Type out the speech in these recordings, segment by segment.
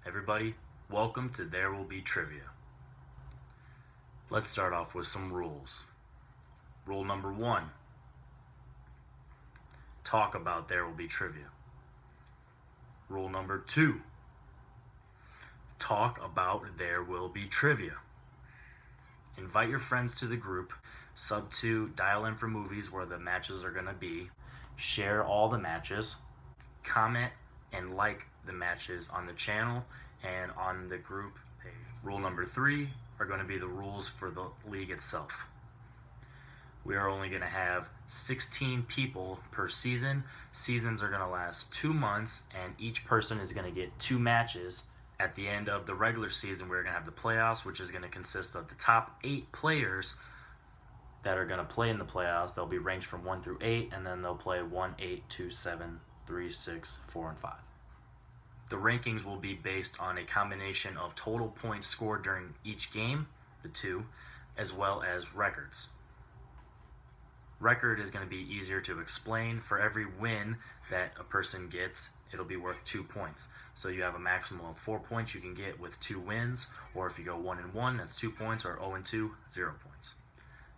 Everybody, welcome to There Will Be Trivia. Let's start off with some rules. Rule number 1. Talk about There Will Be Trivia. Rule number 2. Talk about There Will Be Trivia. Invite your friends to the group. Sub to dial in for movies where the matches are going to be. Share all the matches. Comment and like the matches on the channel and on the group page. Rule number 3 are going to be the rules for the league itself. We are only going to have 16 people per season. Seasons are going to last 2 months, and each person is going to get 2 matches. At the end of the regular season, we're going to have the playoffs, which is going to consist of the top 8 players that are going to play in the playoffs. They'll be ranked from 1 through 8, and then they'll play 1, 8, 2, 7, 3, 6, 4, and 5. The rankings will be based on a combination of total points scored during each game, the 2, as well as records. Record is going to be easier to explain. For every win that a person gets, it'll be worth 2 points. So you have a maximum of 4 points you can get with 2 wins, or if you go 1-1, that's 2 points, or 0-2, 0 points.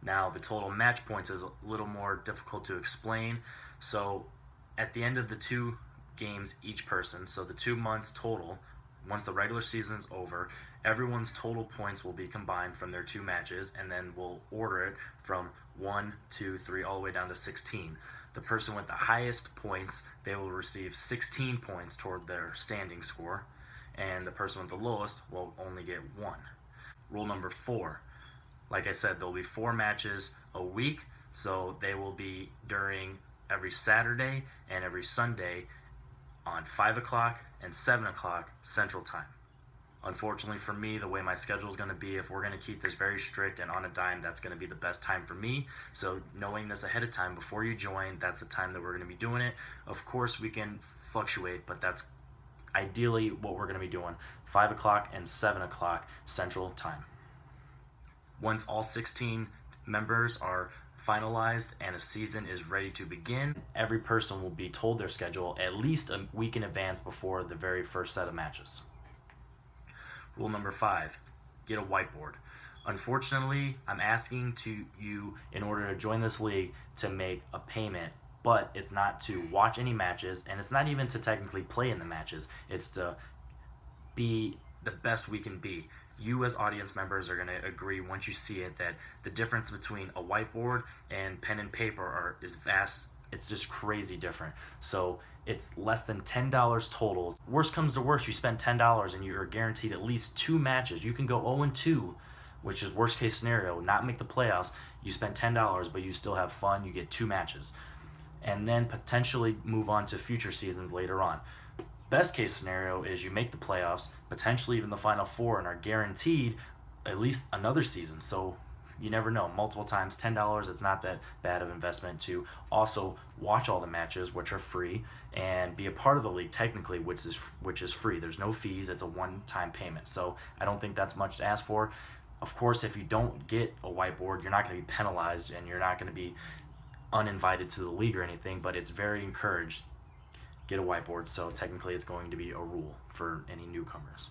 Now, the total match points is a little more difficult to explain. So at the end of the 2 games each person, so the 2 months total, once the regular season's over, everyone's total points will be combined from their 2 matches, and then we'll order it from 1, 2, 3, all the way down to 16. The person with the highest points, they will receive 16 points toward their standing score, and the person with the lowest will only get 1. Rule number 4. Like I said, there'll be 4 matches a week, so they will be during every Saturday and every Sunday on 5 o'clock and 7 o'clock Central Time. Unfortunately for me, the way my schedule is going to be, if we're going to keep this very strict and on a dime, that's going to be the best time for me. So knowing this ahead of time before you join, that's the time that we're going to be doing it. Of course, we can fluctuate, but that's ideally what we're going to be doing, 5 o'clock and 7 o'clock Central Time. Once all 16 members are finalized and a season is ready to begin, every person will be told their schedule at least a week in advance before the very first set of matches. Rule number 5, get a whiteboard. Unfortunately, I'm asking you in order to join this league to make a payment, but it's not to watch any matches, and it's not even to technically play in the matches. It's to be the best we can be. You as audience members are going to agree once you see it that the difference between a whiteboard and pen and paper is vast. It's just crazy different. So it's less than $10 total. Worst comes to worst, you spend $10 and you're guaranteed at least 2 matches. You can go 0-2, which is worst case scenario, not make the playoffs. You spend $10, but you still have fun. You get 2 matches. And then potentially move on to future seasons later on. Best case scenario is you make the playoffs, potentially even the Final Four, and are guaranteed at least another season. So you never know. Multiple times, $10, it's not that bad of investment to also watch all the matches, which are free, and be a part of the league technically, which is free. There's no fees. It's a one-time payment. So I don't think that's much to ask for. Of course, if you don't get a whiteboard, you're not going to be penalized, and you're not going to be uninvited to the league or anything, but it's very encouraged. Get a whiteboard, so technically it's going to be a rule for any newcomers.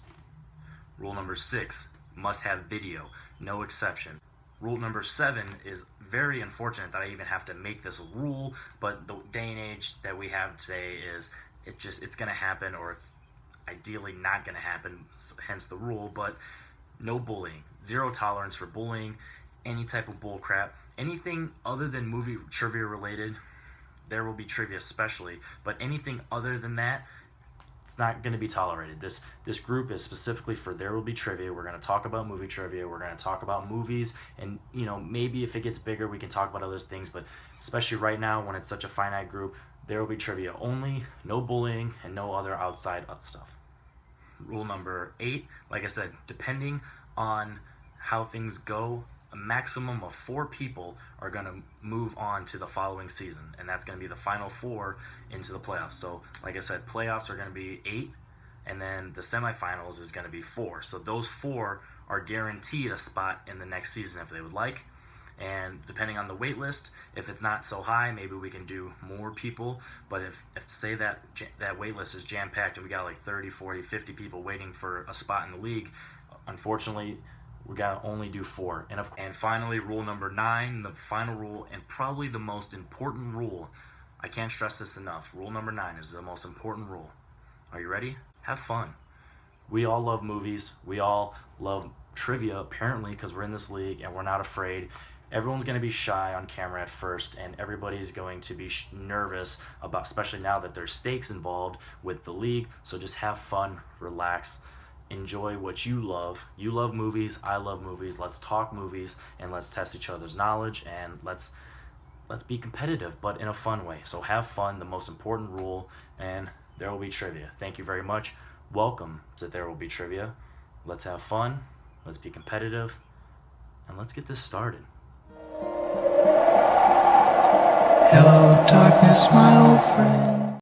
Rule number 6, must have video, no exceptions. Rule number 7 is very unfortunate that I even have to make this a rule, but the day and age that we have today is it's going to happen, or it's ideally not going to happen, hence the rule. But no bullying, 0 tolerance for bullying, any type of bull crap, anything other than movie trivia related. There will be trivia especially, but anything other than that, it's not going to be tolerated. This group is specifically for There Will Be Trivia. We're going to talk about movie trivia. We're going to talk about movies, and maybe if it gets bigger, we can talk about other things. But especially right now, when it's such a finite group, There Will Be Trivia only. No bullying and no other outside stuff. Rule number 8, like I said, depending on how things go, a maximum of 4 people are going to move on to the following season, and that's going to be the Final Four into the playoffs. So like I said, playoffs are going to be 8, and then the semifinals is going to be 4. So those 4 are guaranteed a spot in the next season if they would like. And depending on the wait list, if it's not so high, maybe we can do more people. But if say that wait list is jam-packed and we got like 30, 40, 50 people waiting for a spot in the league, unfortunately, we gotta only do 4. And finally, rule number 9, the final rule and probably the most important rule. I can't stress this enough. Rule number 9 is the most important rule. Are you ready? Have fun. We all love movies. We all love trivia, apparently, because we're in this league and we're not afraid. Everyone's going to be shy on camera at first, and everybody's going to be nervous about, especially now that there's stakes involved with the league. So just have fun, relax, enjoy what you love. You love movies, I love movies. Let's talk movies and let's test each other's knowledge, and let's be competitive, but in a fun way. So have fun, the most important rule, and there will be trivia. Thank you very much. Welcome to There Will Be Trivia. Let's have fun, let's be competitive, and let's get this started. Hello, darkness, my old friend.